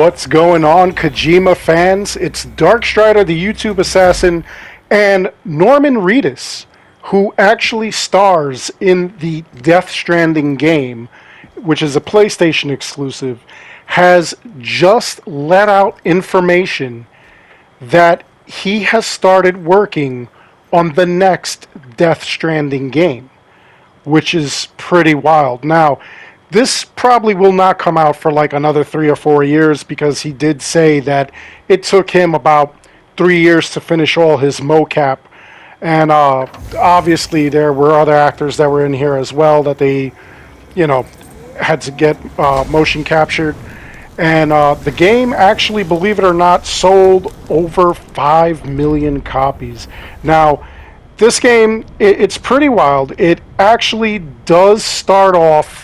What's going on, Kojima fans? It's Darkstrider, the YouTube assassin, and Norman Reedus, who actually stars in the Death Stranding game, which is a PlayStation exclusive, has just let out information that he has started working on the next Death Stranding game, which is pretty wild. Now, this probably will not come out for like another 3 or 4 years because he did say that it took him about 3 years to finish all his mocap. And obviously there were other actors that were in here as well that they, had to get motion captured. And the game actually, believe it or not, sold over 5 million copies. Now, this game, it's pretty wild. It actually does start off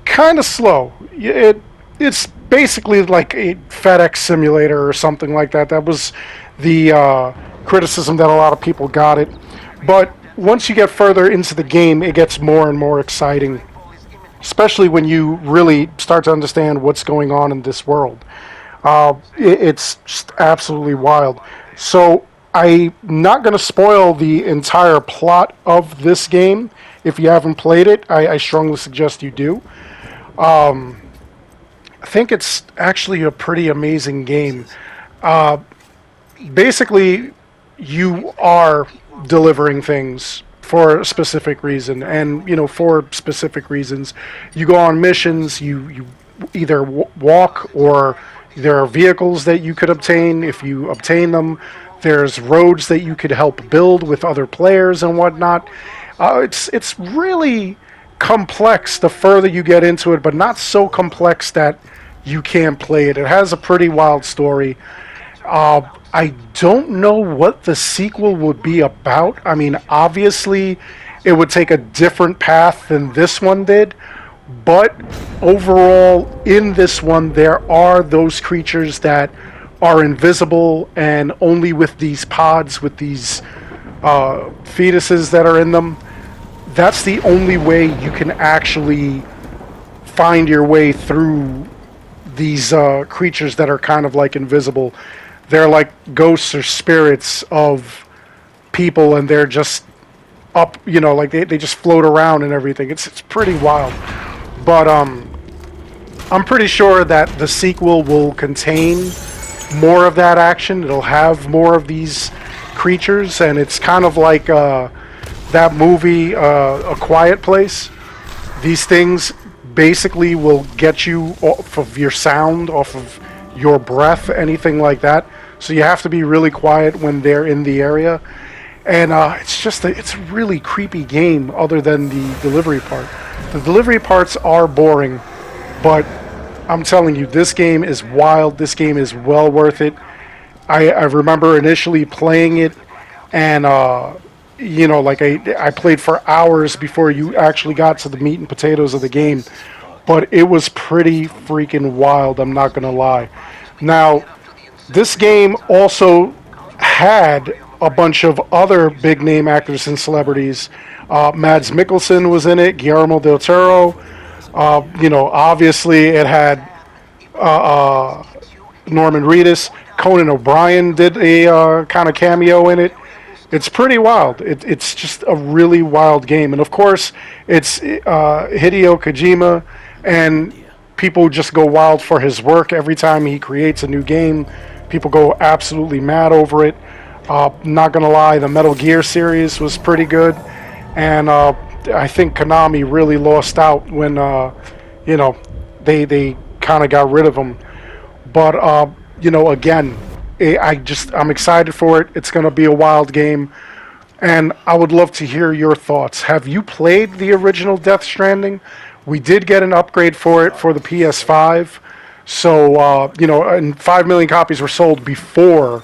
kind of slow. It's basically like a FedEx simulator or something like that. That was the criticism that a lot of people got it. But once you get further into the game, it gets more and more exciting, especially when you really start to understand what's going on in this world. It's just absolutely wild. So I'm not going to spoil the entire plot of this game. If you haven't played it, I strongly suggest you do. I think it's actually a pretty amazing game. Basically, you are delivering things for a specific reason, and for specific reasons, you go on missions. You either walk, or there are vehicles that you could obtain. If you obtain them, there's roads that you could help build with other players and whatnot. It's really complex the further you get into it, but not so complex that you can't play it. It has a pretty wild story. I don't know what the sequel would be about. I mean, obviously, it would take a different path than this one did, but overall, in this one, there are those creatures that are invisible, and only with these pods, with these fetuses that are in them, that's the only way you can actually find your way through these creatures that are kind of like invisible. They're like ghosts or spirits of people, and they're just up, like they just float around and everything. It's pretty wild. But I'm pretty sure that the sequel will contain more of that action. It'll have more of these creatures, and it's kind of like that movie, A Quiet Place. These things basically will get you off of your sound, off of your breath, anything like that. So you have to be really quiet when they're in the area. And it's a really creepy game other than the delivery part. The delivery parts are boring, but I'm telling you, this game is wild. This game is well worth it. I remember initially playing it, and I played for hours before you actually got to the meat and potatoes of the game. But it was pretty freaking wild, I'm not going to lie. Now, this game also had a bunch of other big name actors and celebrities. Mads Mikkelsen was in it, Guillermo del Toro. Obviously it had Norman Reedus. Conan O'Brien did a kind of cameo in it. It's pretty wild. It's just a really wild game. And of course, it's Hideo Kojima, and people just go wild for his work. Every time he creates a new game, people go absolutely mad over it. Not gonna lie, the Metal Gear series was pretty good, and I think Konami really lost out when they kind of got rid of him. But again, I'm excited for it. It's gonna be a wild game, and I would love to hear your thoughts. Have you played the original Death Stranding? We did get an upgrade for it for the PS5. So, and 5 million copies were sold before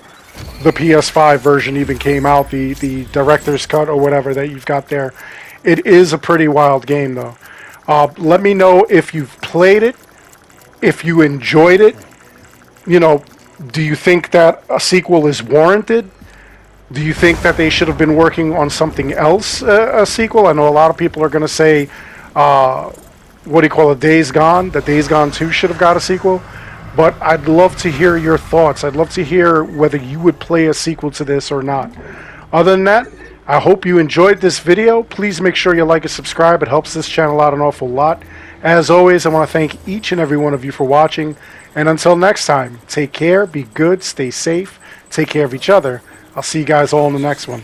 the PS5 version even came out, the director's cut or whatever that you've got there. It is a pretty wild game, though. Let me know if you've played it, if you enjoyed it. Do you think that a sequel is warranted? Do you think that they should have been working on something else, a sequel? I know a lot of people are going to say, what do you call it, Days Gone? That Days Gone 2 should have got a sequel. But I'd love to hear your thoughts. I'd love to hear whether you would play a sequel to this or not. Other than that, I hope you enjoyed this video. Please make sure you like and subscribe. It helps this channel out an awful lot. As always, I want to thank each and every one of you for watching. And until next time, take care, be good, stay safe, take care of each other. I'll see you guys all in the next one.